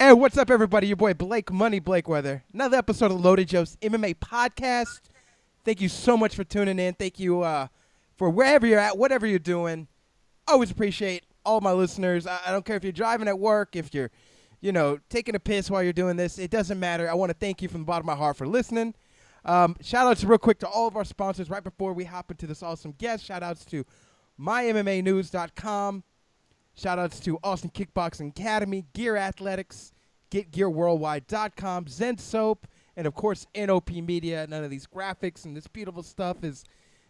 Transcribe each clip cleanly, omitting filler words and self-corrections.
Hey, what's up, everybody? Your boy Blake Money Blakeweather. Another episode of Loaded Joe's MMA podcast. Thank you so much for tuning in. Thank you for wherever you're at, whatever you're doing. Always appreciate all my listeners. I don't care if you're driving at work, if you're, taking a piss while you're doing this. It doesn't matter. I want to thank you from the bottom of my heart for listening. Shout outs real quick to all of our sponsors right before we hop into this awesome guest. Shout outs to mymmanews.com. Shout-outs to Austin Kickboxing Academy, Gear Athletics, GetGearWorldwide.com, Zen Soap, and, of course, NOP Media. None of these graphics and this beautiful stuff is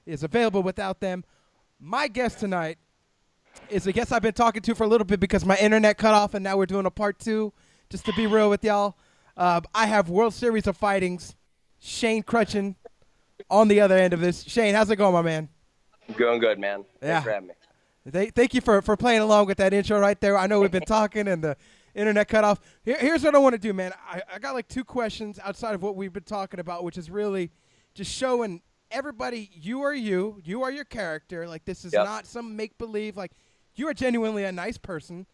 available without them. My guest tonight is a guest I've been talking to for a little bit because my internet cut off, and now we're doing a part two, just to be real with y'all. I have World Series of Fighting's Shane Kruchten on the other end of this. Shane, how's it going, my man? Going good, man. Yeah. Thanks for having me. Thank you for playing along with that intro right there. I know we've been talking and the internet cut off. Here's what I want to do, man. I got like two questions outside of what we've been talking about, which is really just showing everybody you are you. You are your character. Like, this is not some make-believe. Like, you are genuinely a nice person.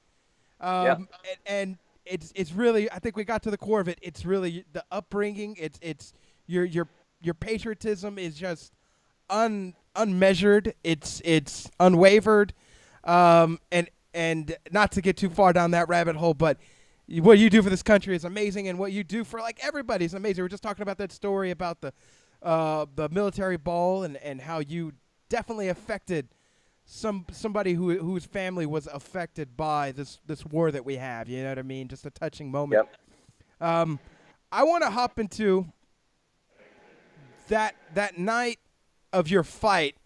And it's really, I think we got to the core of it. It's really the upbringing. It's your patriotism is just unmeasured. It's unwavered. And not to get too far down that rabbit hole, but what you do for this country is amazing, and what you do for like everybody is amazing. We're just talking about that story about the military ball and how you definitely affected somebody whose family was affected by this war that we have. You know what I mean? Just a touching moment. Yep. I want to hop into that night of your fight,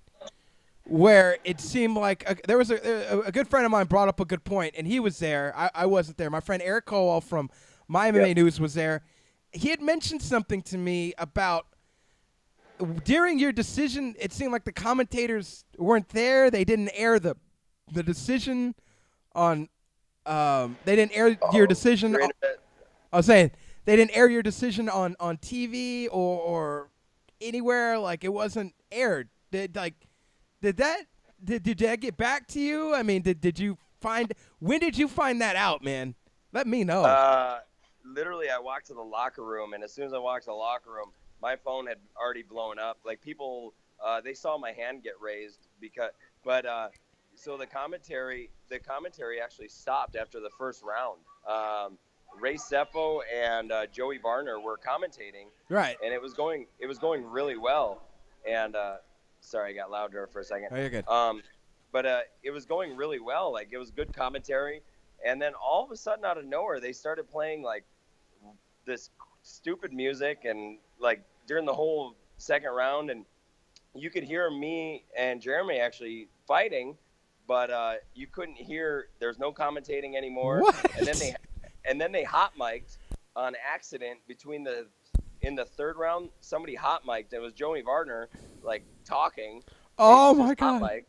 where it seemed like there was a good friend of mine brought up a good point, and he was there. I wasn't there. My friend Eric Colwell from My MMA News was there. He had mentioned something to me about during your decision, it seemed like the commentators weren't there. They didn't air the decision on they didn't air your decision. I was saying they didn't air your decision on TV or anywhere. Like, it wasn't aired. Did that get back to you? I mean, when did you find that out, man? Let me know. Literally, I walked to the locker room, and as soon as I walked to the locker room, my phone had already blown up. Like, people, they saw my hand get raised so the commentary actually stopped after the first round. Ray Sefo and Joey Varner were commentating, right? And it was going really well. And sorry, I got loud there for a second. Oh, you're good. But it was going really well. Like, it was good commentary. And then all of a sudden, out of nowhere, they started playing like this stupid music, and like during the whole second round, and you could hear me and Jeremy actually fighting, but you couldn't hear. There's no commentating anymore. What? And then they hot mic'd on accident in the third round. Somebody hot mic'd. It was Joey Varner, like, talking. Oh my God! Hot-mic'd,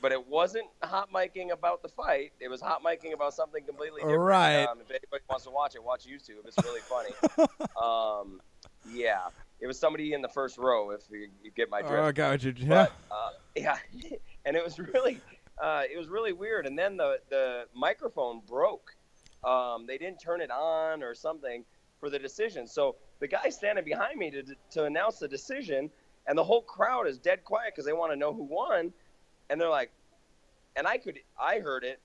but it wasn't hot micing about the fight. It was hot micing about something completely different. Right. If anybody wants to watch it, watch YouTube. It's really funny. Yeah. It was somebody in the first row, if you get my drift. Oh, I got you. Yeah. But, yeah. And it was really weird. And then the microphone broke. They didn't turn it on or something for the decision. So the guy standing behind me to announce the decision, and the whole crowd is dead quiet because they want to know who won. And they're like, and I heard it.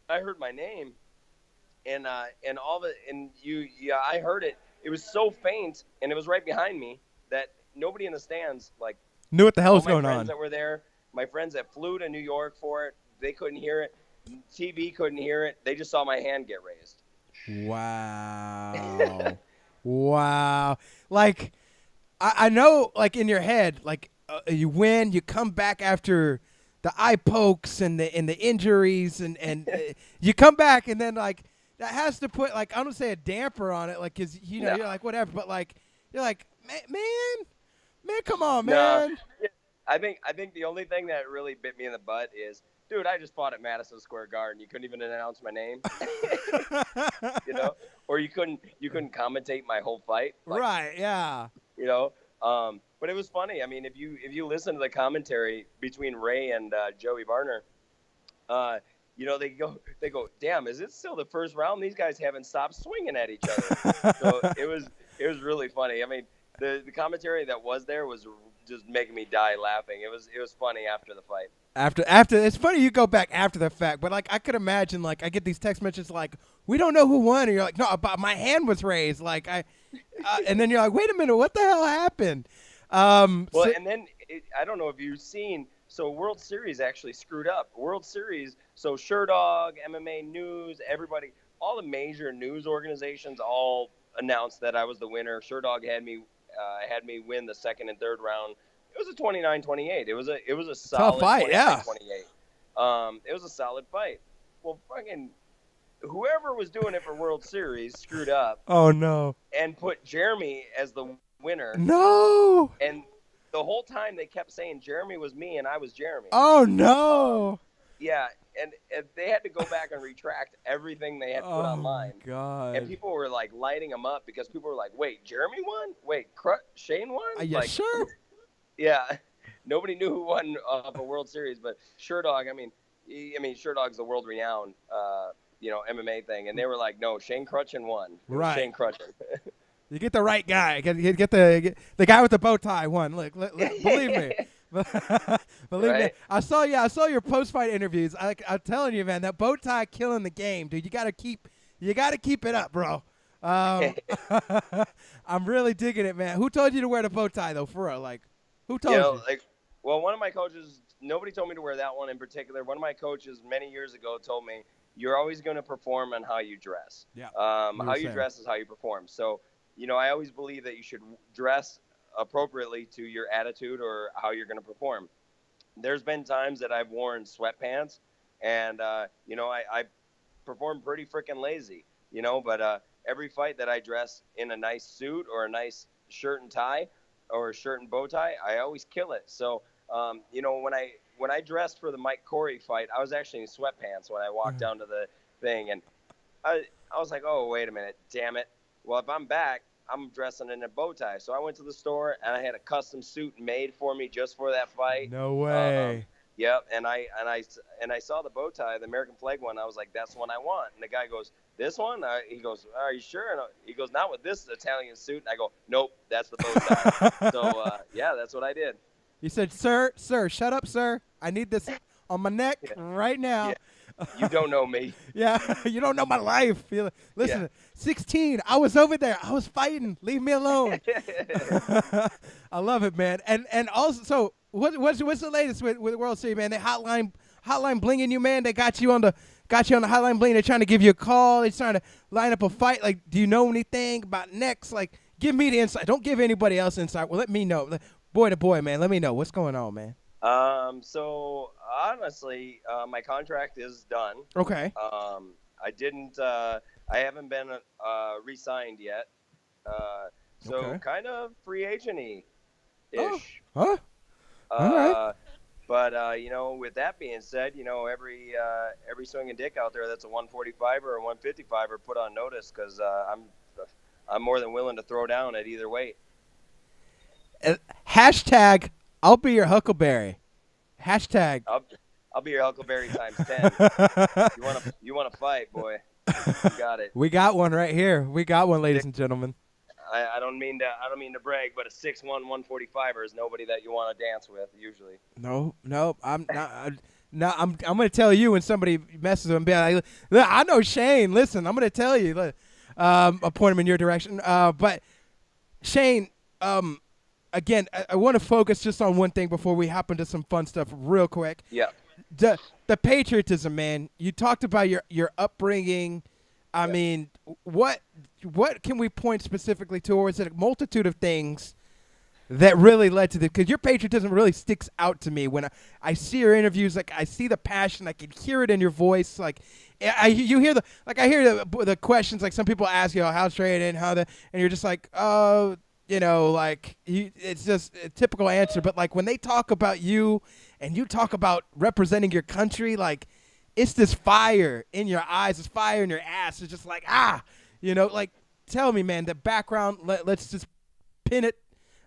I heard my name, and I heard it. It was so faint, and it was right behind me that nobody in the stands like knew what the hell was going on. My friends that were there, my friends that flew to New York for it, they couldn't hear it. TV couldn't hear it. They just saw my hand get raised. Wow. Wow. Like, I know, like, in your head, like, you win, you come back after the eye pokes and the injuries, and you come back, and then, like, that has to put, like, I'm going to say a damper on it, like, because, you're like, whatever, but, like, you're like, man, come on, man. No. I think the only thing that really bit me in the butt is, dude, I just fought at Madison Square Garden. You couldn't even announce my name, or you couldn't commentate my whole fight. Like, right? Yeah. But it was funny. I mean, if you listen to the commentary between Ray and Joey Varner, they go, damn, is it still the first round? These guys haven't stopped swinging at each other. So it was really funny. I mean, the commentary that was there was just making me die laughing. It was funny after the fight. After it's funny you go back after the fact, but like I could imagine like I get these text messages like we don't know who won, and you're like no, but my hand was raised, like and then you're like wait a minute, what the hell happened? And then I don't know if you've seen. So World Series actually screwed up. World Series. So Sherdog, MMA News, everybody, all the major news organizations all announced that I was the winner. Sherdog had me win the second and third round. It was a 29-28. It was a solid tough fight, 29-28. yeah. It was a solid fight. Well, fucking whoever was doing it for World Series screwed up. Oh no. And put Jeremy as the winner. No. And the whole time they kept saying Jeremy was me and I was Jeremy. Oh no. Yeah, and they had to go back and retract everything they had put online. Oh God. And people were like lighting them up because people were like, "Wait, Jeremy won? Wait, Shane won?" Yeah, like, sure. Yeah, nobody knew who won the World Series, but Sherdog. I mean, Sherdog's the world-renowned, MMA thing, and they were like, "No, Shane Kruchten won." Right. Shane Kruchten. You get the right guy. Get the guy with the bow tie won. Look, believe me. Believe me. Right? I saw your post-fight interviews. I'm telling you, man, that bow tie killing the game, dude. You gotta keep it up, bro. I'm really digging it, man. Who told you to wear the bow tie though, for real? Like, who told you? Well, one of my coaches. Nobody told me to wear that one in particular. One of my coaches many years ago told me, "You're always going to perform on how you dress. Yeah. How you dress is how you perform." So, I always believe that you should dress appropriately to your attitude or how you're going to perform. There's been times that I've worn sweatpants and, I perform pretty freaking lazy, but every fight that I dress in a nice suit or a nice shirt and tie or a shirt and bow tie, I always kill it. So, when I dressed for the Mike Corey fight, I was actually in sweatpants when I walked down to the thing. And I was like, oh, wait a minute, damn it. Well, if I'm back, I'm dressing in a bow tie. So I went to the store and I had a custom suit made for me just for that fight. No way. Yep. And I saw the bow tie, the American flag one. I was like, that's the one I want. And the guy goes, this one? He goes, are you sure? And he goes, not with this Italian suit. And I go, nope, that's the bow tie. So yeah, that's what I did. You said, sir, shut up, sir. I need this on my neck right now. Yeah. You don't know me. Yeah, you don't know my life. Listen, 16, I was over there. I was fighting. Leave me alone. I love it, man. And also, so what's the latest with World Series, man? They hotline blinging you, man. They got you on the hotline bling. They're trying to give you a call. They're trying to line up a fight. Like, do you know anything about next? Like, give me the insight. Don't give anybody else insight. Well, let me know. Boy to boy, man. Let me know what's going on, man. So honestly, my contract is done. Okay. I haven't been re-signed yet. So kind of free agent-y ish. Oh. Huh? All right. But with that being said, every swinging dick out there that's a 145er or a 155er put on notice because I'm more than willing to throw down at either weight. Hashtag I'll be your Huckleberry. Hashtag I'll be your Huckleberry times 10. You want to fight, boy? You got it. We got one right here. We got one, ladies and gentlemen. I don't mean to brag, but a 6'1", 145er is nobody that you want to dance with usually. No, I'm not. I'm gonna tell you when somebody messes with him. Be like, look, I know Shane. Listen, I'm gonna tell you. I'll point him in your direction. But Shane, again, I want to focus just on one thing before we hop into some fun stuff real quick. Yeah. The patriotism, man. You talked about your upbringing. I mean, what can we point specifically to, or is it a multitude of things that really led to this? Because your patriotism really sticks out to me when I see your interviews. Like, I see the passion. I can hear it in your voice. Like, I hear the questions. Like, some people ask you, how's training, and you're just like, oh. It's just a typical answer. But, like, when they talk about you and you talk about representing your country, like, it's this fire in your eyes, this fire in your ass. It's just like, like, tell me, man, the background, let's just pin it.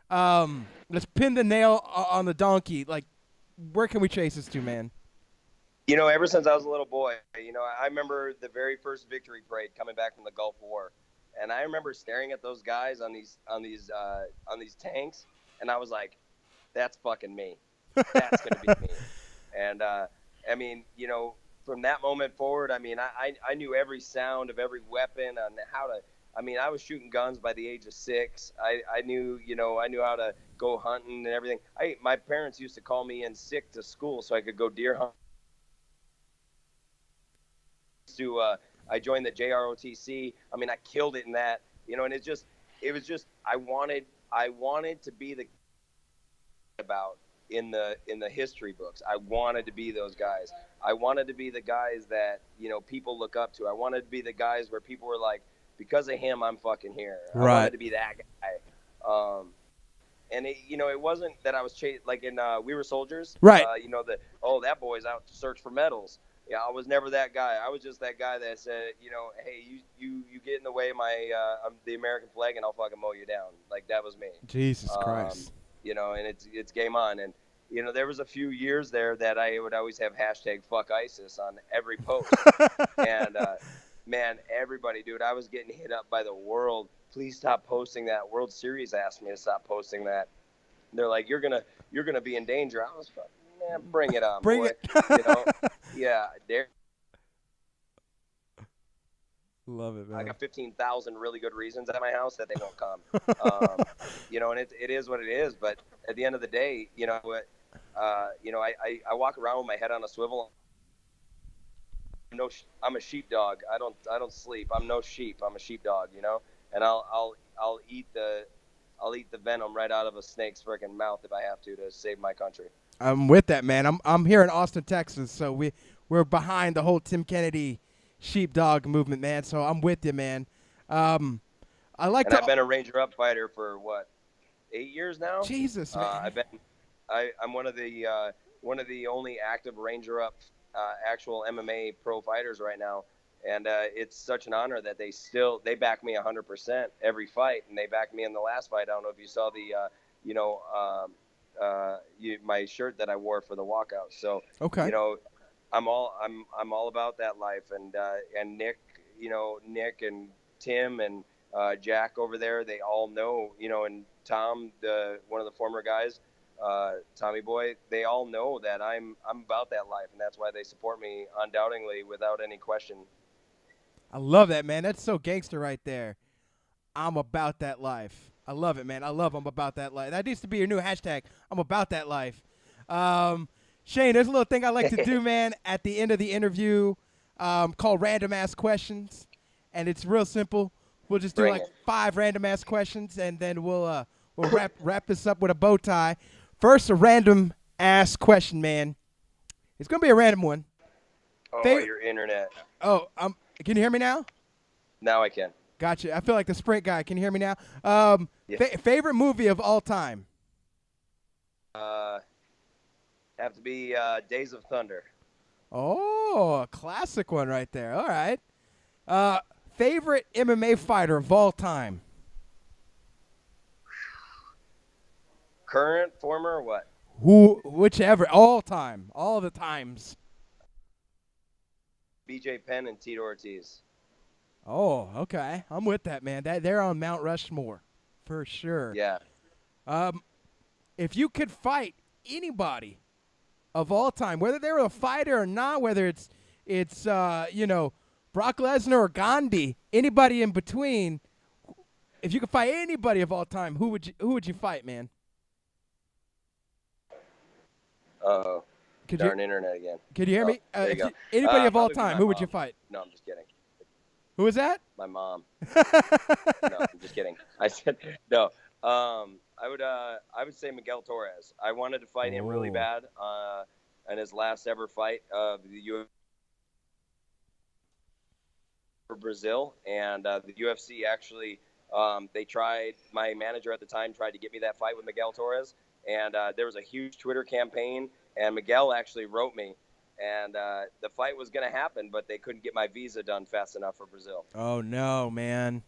Let's pin the nail on the donkey. Like, where can we trace this to, man? Ever since I was a little boy, I remember the very first victory parade coming back from the Gulf War, and I remember staring at those guys on these tanks, and I was like, "That's fucking me. That's gonna be me." And from that moment forward, I knew every sound of every weapon on how to. I was shooting guns by the age of 6. I knew how to go hunting and everything. My parents used to call me in sick to school so I could go deer hunt. I joined the JROTC. I killed it in that, and it was just I wanted to be the about in the history books. I wanted to be those guys. I wanted to be the guys that people look up to. I wanted to be the guys where people were like, because of him, I'm fucking here. Right. I wanted to be that guy. And it wasn't that I was like in We Were Soldiers. Right. That boy's out to search for medals. Yeah, I was never that guy. I was just that guy that said, hey, you get in the way of the American flag, and I'll fucking mow you down. Like, that was me. Jesus Christ. And it's game on. And there was a few years there that I would always have hashtag fuck ISIS on every post. And man, everybody, dude, I was getting hit up by the world. Please stop posting that. World Series asked me to stop posting that. And they're like, you're gonna be in danger. I was fucking, man, bring it on, bring boy. it. Yeah, there. Love it, man. I got 15,000 really good reasons at my house that they won't come. And it is what it is. But at the end of the day, I walk around with my head on a swivel. I'm a sheepdog. I don't sleep. I'm no sheep. I'm a sheepdog, and I'll eat the venom right out of a snake's freaking mouth if I have to save my country. I'm with that, man. I'm here in Austin, Texas, so we're behind the whole Tim Kennedy sheepdog movement, man. So I'm with you, man. I've been a Ranger Up fighter for 8 years now. Jesus, man. I'm one of the only active Ranger Up actual MMA pro fighters right now, and it's such an honor that they back me 100% every fight, and they backed me in the last fight. I don't know if you saw my shirt that I wore for the walkout. So okay. I'm all about that life, and Nick, Nick and Tim and Jack over there, they all know, and Tom, one of the former guys, Tommy Boy, they all know that I'm about that life, and that's why they support me undoubtedly without any question. I love that, man. That's so gangster right there. I'm about that life. I love it, man. I'm about that life. That needs to be your new hashtag. I'm about that life. Shane, there's a little thing I like to do, man, at the end of the interview called Random Ass Questions, and it's real simple. We'll just do 5 random ass questions, and then we'll wrap this up with a bow tie. First, a random ass question, man. It's gonna be a random one. Oh, your internet. Oh, can you hear me now? Now I can. Gotcha. I feel like the Sprint guy. Can you hear me now? Yeah. Favorite movie of all time? Have to be Days of Thunder. Oh, a classic one right there. All right. Favorite MMA fighter of all time? Current, former, or what? Whichever. All time. All the times. BJ Penn and Tito Ortiz. Oh, okay. I'm with that, man. They're on Mount Rushmore, for sure. Yeah. If you could fight anybody of all time, whether they were a fighter or not, whether it's Brock Lesnar or Gandhi, anybody in between, if you could fight anybody of all time, who would you fight, man? Uh-oh. Darn internet again. Could you hear me? There you go. Anybody of all time, who would you fight? No, I'm just kidding. Who was that? My mom. No, I'm just kidding. I said no. I would say Miguel Torres. I wanted to fight him really bad in his last ever fight of the UFC for Brazil, and the UFC actually my manager at the time tried to get me that fight with Miguel Torres, and there was a huge Twitter campaign, and Miguel actually wrote me. And the fight was going to happen, but they couldn't get my visa done fast enough for Brazil. Oh, no, man.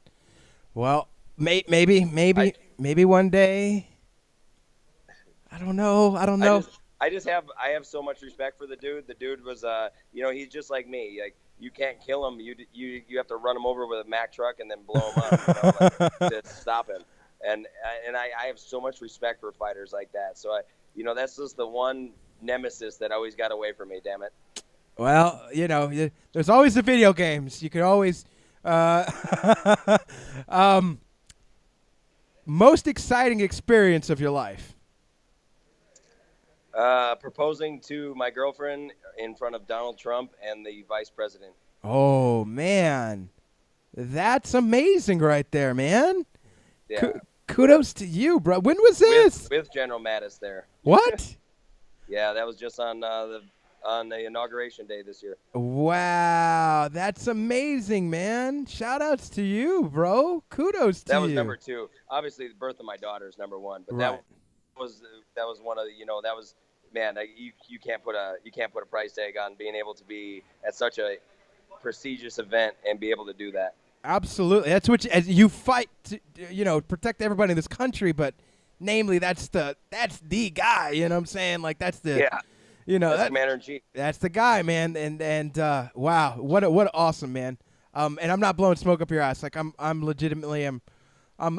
Well, maybe one day. I don't know. I have so much respect for the dude. The dude was he's just like me. Like you can't kill him. You have to run him over with a Mack truck and then blow him up. To stop him. And I have so much respect for fighters like that. So that's just the one nemesis that always got away from me. Damn it. Well, there's always the video games. You can always. Most exciting experience of your life? Proposing to my girlfriend in front of Donald Trump and the vice president. Oh, man. That's amazing right there, man. Yeah. Kudos to you, bro. When was this? With General Mattis there. What? Yeah, that was just on the inauguration day this year. Wow, that's amazing, man. Shout-outs to you, bro. Kudos to you. That was number 2. Obviously, the birth of my daughter is number 1, but right. that was one of the that was, man. You can't put a price tag on being able to be at such a prestigious event and be able to do that. Absolutely, that's what you fight to, protect everybody in this country, but namely that's the guy. You know what I'm saying? Like that's the yeah. That's Commander-in-Chief. That's the guy, man. And wow, what awesome, man. And I'm not blowing smoke up your ass. Like I'm legitimately I'm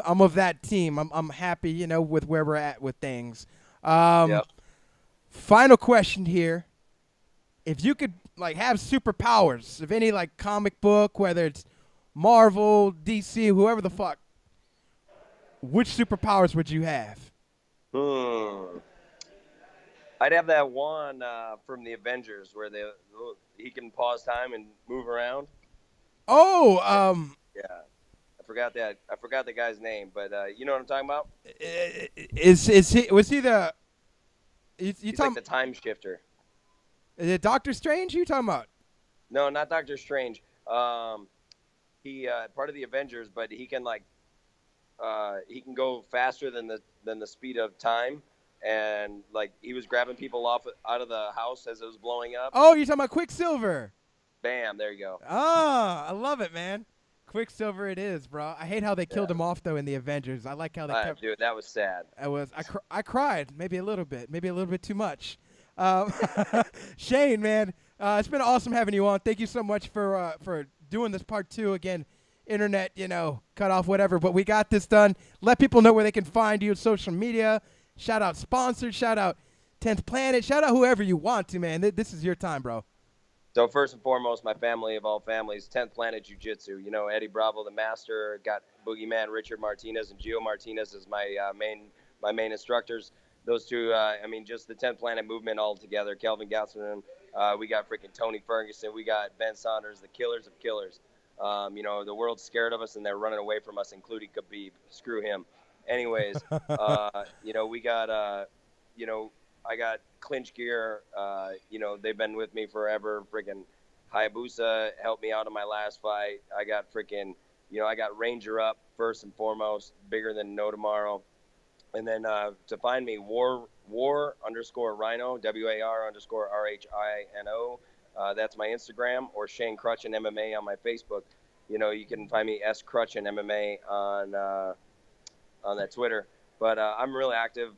of that team. I'm happy, with where we're at with things. Yep. Final question here. If you could have superpowers of any comic book, whether it's Marvel, DC, whoever the fuck, which superpowers would you have? I'd have that one from the Avengers where he can pause time and move around. Oh, yeah. I forgot the guy's name, but you know what I'm talking about? Was he the He's like the time shifter. Is it Doctor Strange you talking about? No, not Doctor Strange. He part of the Avengers, but he can he can go faster than the speed of time. And he was grabbing people out of the house as it was blowing up. Oh, you're talking about Quicksilver. Bam, there you go. Oh, I love it, man. Quicksilver it is, bro. I hate how they killed him off though in the Avengers. I like how they kept. Dude, that was sad. I cried maybe a little bit too much. Shane, man, it's been awesome having you on. Thank you so much for doing this part 2 again. Internet, cut off whatever, but we got this done. Let people know where they can find you on social media. Shout out sponsors, shout out 10th Planet, shout out whoever you want to, man. This is your time, bro. So first and foremost, my family of all families, 10th Planet Jiu-Jitsu. Eddie Bravo, the master, got Boogeyman Richard Martinez and Gio Martinez as my main instructors. Those two, just the 10th Planet movement all together. Kelvin Gassman, we got freaking Tony Ferguson, we got Ben Saunders, the killers of killers. The world's scared of us and they're running away from us, including Khabib. Screw him. Anyways, we got, I got Clinch Gear. They've been with me forever. Freaking Hayabusa helped me out in my last fight. I got freaking, I got Ranger Up first and foremost, bigger than No Tomorrow. And then to find me, war_Rhino, WAR_RHINO. That's my Instagram, or Shane Kruchten MMA on my Facebook. You can find me S Kruchten MMA on that Twitter. But I'm really active.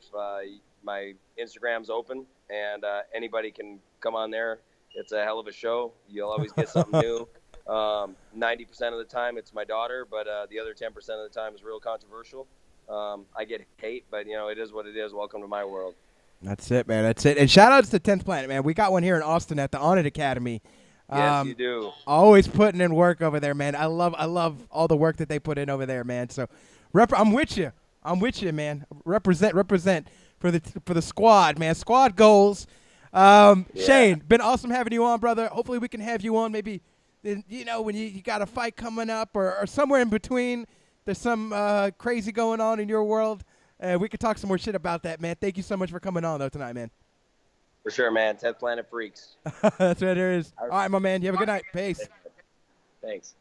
My Instagram's open, and anybody can come on there. It's a hell of a show. You'll always get something new. 90% of the time it's my daughter, but the other 10% of the time is real controversial. I get hate, but it is what it is. Welcome to my world. That's it, man. That's it. And shout outs to 10th Planet, man. We got one here in Austin at the Honored Academy. Yes, you do. Always putting in work over there, man. I love all the work that they put in over there, man. So, I'm with you. Man. Represent for the squad, man. Squad goals. Shane, been awesome having you on, brother. Hopefully we can have you on maybe, when you got a fight coming up or somewhere in between. There's some crazy going on in your world. We could talk some more shit about that, man. Thank you so much for coming on, though, tonight, man. For sure, man. 10th Planet Freaks. That's what it is. All right, my man. You have a good night. Peace. Thanks.